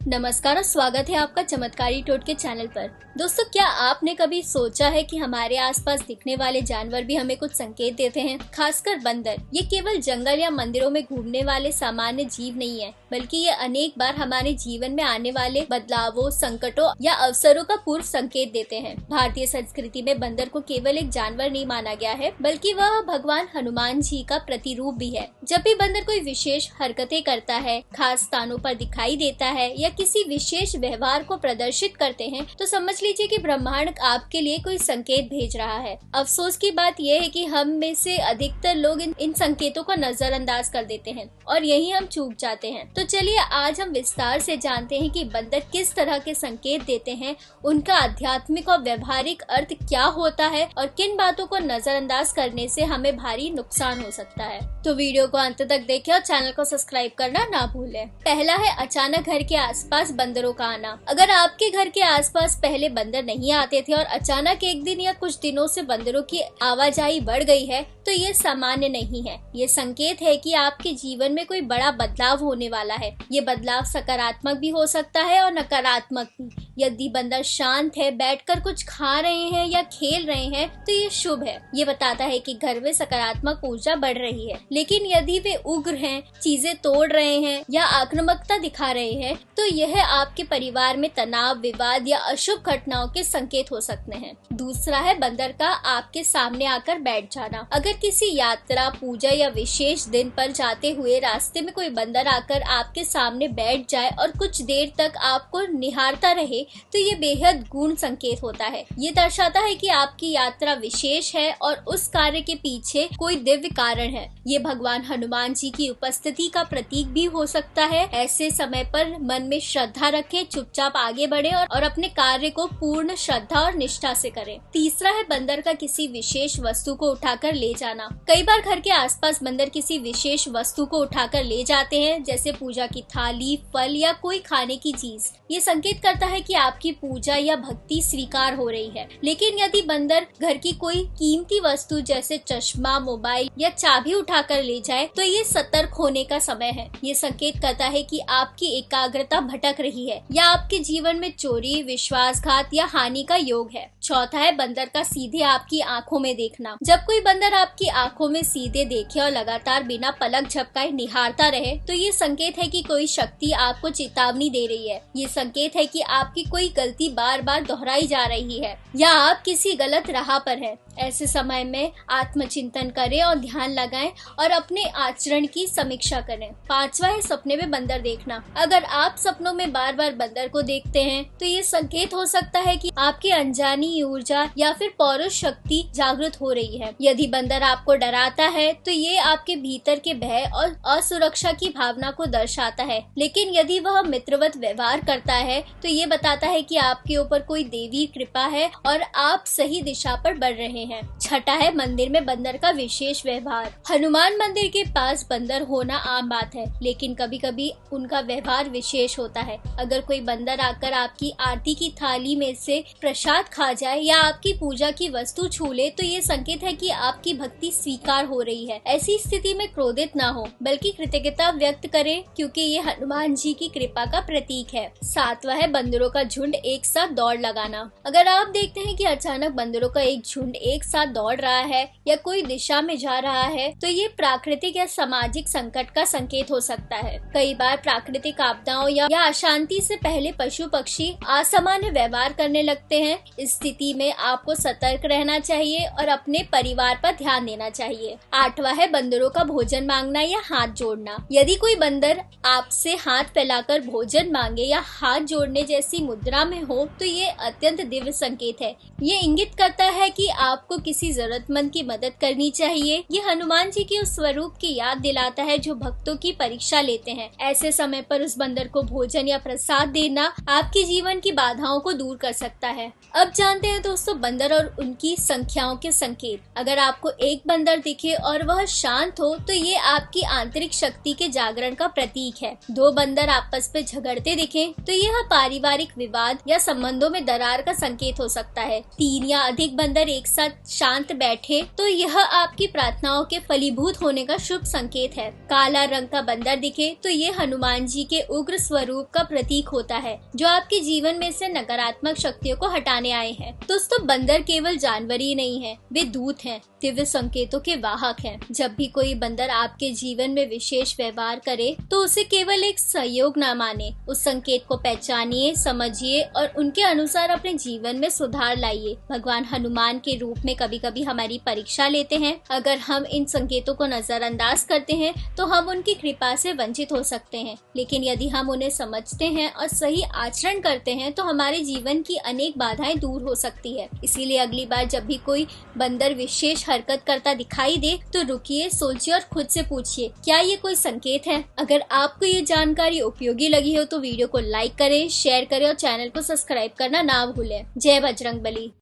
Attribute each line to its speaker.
Speaker 1: नमस्कार और स्वागत है आपका चमत्कारी टोटके चैनल पर। दोस्तों, क्या आपने कभी सोचा है कि हमारे आसपास दिखने वाले जानवर भी हमें कुछ संकेत देते हैं? खासकर बंदर। ये केवल जंगल या मंदिरों में घूमने वाले सामान्य जीव नहीं है, बल्कि ये अनेक बार हमारे जीवन में आने वाले बदलावों, संकटों या अवसरों का पूर्व संकेत देते हैं। भारतीय संस्कृति में बंदर को केवल एक जानवर नहीं माना गया है, बल्कि वह भगवान हनुमान जी का प्रतिरूप भी है। जब भी बंदर कोई विशेष हरकतें करता है, खास स्थानों पर दिखाई देता है या किसी विशेष व्यवहार को प्रदर्शित करते हैं, तो समझ लीजिए कि ब्रह्मांड आपके लिए कोई संकेत भेज रहा है। अफसोस की बात यह है कि हम में से अधिकतर लोग इन संकेतों को नजरअंदाज कर देते हैं और यही हम चूक जाते हैं। तो चलिए आज हम विस्तार से जानते हैं कि बंदर किस तरह के संकेत देते हैं, उनका आध्यात्मिक और व्यवहारिक अर्थ क्या होता है और किन बातों को नजरअंदाज करने से हमें भारी नुकसान हो सकता है। तो वीडियो को अंत तक देखें और चैनल को सब्सक्राइब करना ना भूलें। पहला है अचानक घर के आसपास बंदरों का आना। अगर आपके घर के आसपास पहले बंदर नहीं आते थे और अचानक एक दिन या कुछ दिनों से बंदरों की आवाजाही बढ़ गई है, तो ये सामान्य नहीं है। ये संकेत है कि आपके जीवन में कोई बड़ा बदलाव होने वाला है। ये बदलाव सकारात्मक भी हो सकता है और नकारात्मक भी। यदि बंदर शांत है, बैठकर कुछ खा रहे हैं या खेल रहे हैं, तो ये शुभ है। ये बताता है कि घर में सकारात्मक ऊर्जा बढ़ रही है। लेकिन यदि वे उग्र हैं, चीजें तोड़ रहे हैं या आक्रामकता दिखा रहे हैं, तो यह आपके परिवार में तनाव, विवाद या अशुभ घटनाओं के संकेत हो सकते हैं। दूसरा है बंदर का आपके सामने आकर बैठ जाना। अगर किसी यात्रा, पूजा या विशेष दिन पर जाते हुए रास्ते में कोई बंदर आकर आपके सामने बैठ जाए और कुछ देर तक आपको निहारता रहे, तो ये बेहद गूढ़ संकेत होता है। ये दर्शाता है कि आपकी यात्रा विशेष है और उस कार्य के पीछे कोई दिव्य कारण है। ये भगवान हनुमान जी की उपस्थिति का प्रतीक भी हो सकता है। ऐसे समय पर मन में श्रद्धा रखें, चुपचाप आगे बढ़े और अपने कार्य को पूर्ण श्रद्धा और निष्ठा से करें। तीसरा है बंदर का किसी विशेष वस्तु को उठाकर ले जाना। कई बार घर के आसपास बंदर किसी विशेष वस्तु को उठाकर ले जाते हैं, जैसे पूजा की थाली, फल या कोई खाने की चीज। ये संकेत करता है कि आपकी पूजा या भक्ति स्वीकार हो रही है। लेकिन यदि बंदर घर की कोई कीमती वस्तु जैसे चश्मा, मोबाइल या चाबी उठाकर ले जाए, तो ये सतर्क होने का समय है। ये संकेत करता है कि आपकी एकाग्रता भटक रही है या आपके जीवन में चोरी, विश्वासघात या हानि का योग है। चौथा है बंदर का सीधे आपकी आंखों में देखना। जब कोई बंदर आपकी आंखों में सीधे देखे और लगातार बिना पलक झपकाए निहारता रहे, तो ये संकेत है कि कोई शक्ति आपको चेतावनी दे रही है। ये संकेत है कि आपकी कोई गलती बार बार दोहराई जा रही है या आप किसी गलत राह पर हैं। ऐसे समय में आत्मचिंतन करें और ध्यान लगाएं और अपने आचरण की समीक्षा करें। पांचवा है सपने में बंदर देखना। अगर आप सपनों में बार बार बंदर को देखते हैं, तो ये संकेत हो सकता है कि आपकी अनजानी ऊर्जा या फिर पौरुष शक्ति जागृत हो रही है। यदि बंदर आपको डराता है, तो ये आपके भीतर के भय और असुरक्षा की भावना को दर्शाता है। लेकिन यदि वह मित्रवत व्यवहार करता है, तो ये बताता है कि आपके ऊपर कोई देवी कृपा है और आप सही दिशा पर बढ़ रहे हैं। छठा है मंदिर में बंदर का विशेष व्यवहार। हनुमान मंदिर के पास बंदर होना आम बात है, लेकिन कभी कभी उनका व्यवहार विशेष होता है। अगर कोई बंदर आकर आपकी आरती की थाली में से प्रसाद खा जाए या आपकी पूजा की वस्तु छू ले, तो ये संकेत है कि आपकी भक्ति स्वीकार हो रही है। ऐसी स्थिति में क्रोधित ना हो, बल्कि कृतज्ञता व्यक्त करें, क्योंकि ये हनुमान जी की कृपा का प्रतीक है। सातवां है बंदरों का झुंड एक साथ दौड़ लगाना। अगर आप देखते हैं कि अचानक बंदरों का एक झुंड एक साथ दौड़ रहा है या कोई दिशा में जा रहा है, तो ये प्राकृतिक या सामाजिक संकट का संकेत हो सकता है। कई बार प्राकृतिक आपदाओं या अशांति से पहले पशु पक्षी असामान्य व्यवहार करने लगते हैं। इस स्थिति में आपको सतर्क रहना चाहिए और अपने परिवार पर ध्यान देना चाहिए। आठवां है बंदरों का भोजन मांगना या हाथ जोड़ना। यदि कोई बंदर आपसे हाथ फैलाकर भोजन मांगे या हाथ जोड़ने जैसी मुद्रा में हो, तो ये अत्यंत दिव्य संकेत है। ये इंगित करता है कि आपको किसी जरूरतमंद की मदद करनी चाहिए। ये हनुमान जी के उस स्वरूप की याद दिलाता है जो भक्तों की परीक्षा लेते हैं। ऐसे समय पर उस बंदर को भोजन या प्रसाद देना आपके जीवन की बाधाओं को दूर कर सकता है। अब जानते हैं दोस्तों बंदर और उनकी संख्याओं के संकेत। अगर आपको एक बंदर दिखे और वह शांत हो, तो ये आपकी आंतरिक शक्ति के जागरण का प्रतीक है। दो बंदर आपस में झगड़ते दिखें, तो यह पारिवारिक विवाद या संबंधों में दरार का संकेत हो सकता है। तीन या अधिक बंदर एक साथ साथ शांत बैठे तो यह आपकी प्रार्थनाओं के फलीभूत होने का शुभ संकेत है। काला रंग का बंदर दिखे तो ये हनुमान जी के उग्र स्वरूप का प्रतीक होता है, जो आपके जीवन में से नकारात्मक शक्तियों को हटाने आए हैं। दोस्तों, बंदर केवल जानवर ही नहीं है, वे दूत हैं, दिव्य संकेतों के वाहक हैं। जब भी कोई बंदर आपके जीवन में विशेष व्यवहार करे तो उसे केवल एक सहयोग न माने, उस संकेत को पहचानिए, समझिए और उनके अनुसार अपने जीवन में सुधार लाइए। भगवान हनुमान के रूप में कभी कभी हमारी परीक्षा लेते हैं। अगर हम इन संकेतों को नजरअंदाज करते हैं तो हम उनकी कृपा से वंचित हो सकते हैं, लेकिन यदि हम उन्हें समझते हैं और सही आचरण करते हैं तो हमारे जीवन की अनेक बाधाएं दूर हो सकती है। इसीलिए अगली बार जब भी कोई बंदर विशेष हरकत करता दिखाई दे तो रुकिए, सोचिए और खुद से पूछिए, क्या ये कोई संकेत है? अगर आपको ये जानकारी उपयोगी लगी हो तो वीडियो को लाइक करें, शेयर करें और चैनल को सब्सक्राइब करना ना भूलें। जय बजरंगबली।